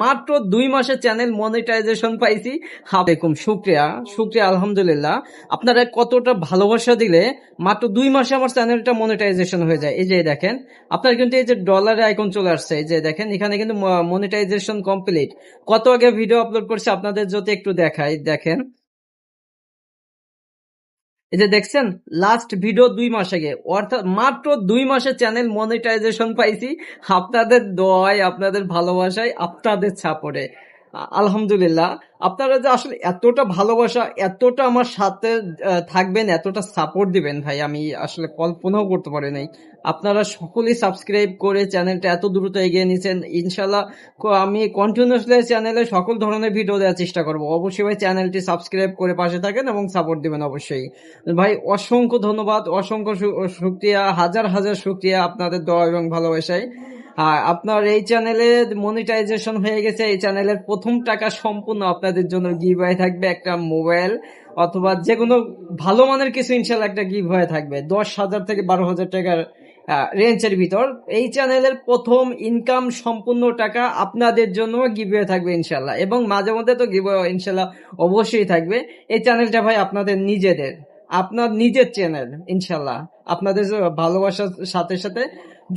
মাত্র 2 মাসে channel monetization পাইছি। আলাইকুম, শুক্রিয়া আলহামদুলিল্লাহ। আপনারা কতটা ভালোবাসা দিলে মাত্র 2 মাসে আমার চ্যানেলটা মনিটাইজেশন হয়ে যায়। এই যে দেখেন, আপনার কিন্তু এই যে ডলারের আইকন চলে আসছে, এই যে দেখেন এখানে কিন্তু মনিটাইজেশন কমপ্লিট। কত আগে ভিডিও আপলোড করছে আপনাদের যদি একটু দেখাই, দেখেন এই যে দেখছেন লাস্ট ভিডিও 2 মাস আগে, অর্থাৎ মাত্র 2 মাসে চ্যানেল মনিটাইজেশন পাইছি আপনাদের দোয়ায়, আপনাদের ভালোবাসায়, আপনাদের সাপোর্টে। আলহামদুলিল্লাহ। আপনারা যে আসলে এতটা ভালোবাসা, এতটা আমার সাথে থাকবেন, এতটা সাপোর্ট দিবেন ভাই, আমি আসলে কল্পনাও করতে পারি নাই। আপনারা সকলেই সাবস্ক্রাইব করে চ্যানেলটা এত দ্রুত এগিয়ে নিয়েছেন। ইনশাল্লাহ আমি কন্টিনিউসলি চ্যানেলে সকল ধরনের ভিডিও দেওয়ার চেষ্টা করব। অবশ্যই ভাই চ্যানেলটি সাবস্ক্রাইব করে পাশে থাকেন এবং সাপোর্ট দিবেন অবশ্যই। ভাই অসংখ্য ধন্যবাদ, অসংখ্য শুক্রিয়া, হাজার হাজার শুক্রিয়া আপনাদের দোয়া এবং ভালোবাসায়। আপনার এই চ্যানেলে মনিটাইজেশন হয়ে গেছে। এই চ্যানেলের প্রথম টাকা সম্পূর্ণ আপনাদের জন্য গিভওয়ে থাকবে, একটা মোবাইল অথবা যে কোনো ভালো মানের কিছু ইনশাল্লাহ একটা গিভওয়ে থাকবে 10,000 থেকে 12,000 টাকার রেঞ্জের ভিতর। এই চ্যানেলের প্রথম ইনকাম সম্পূর্ণ টাকা আপনাদের জন্য গিভওয়ে থাকবে ইনশাল্লাহ, এবং মাঝে মধ্যে তো গিভওয়ে ইনশাল্লাহ অবশ্যই থাকবে। এই চ্যানেলটা ভাই আপনাদের নিজেদের, আপনার নিজের চ্যানেল ইনশাল্লাহ। আপনাদের ভালোবাসার সাথে সাথে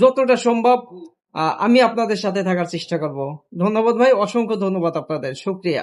যতটা সম্ভব আমি আপনাদের সাথে থাকার চেষ্টা করব। ধন্যবাদ ভাই, অসংখ্য ধন্যবাদ আপনাদের, শুক্রিয়া।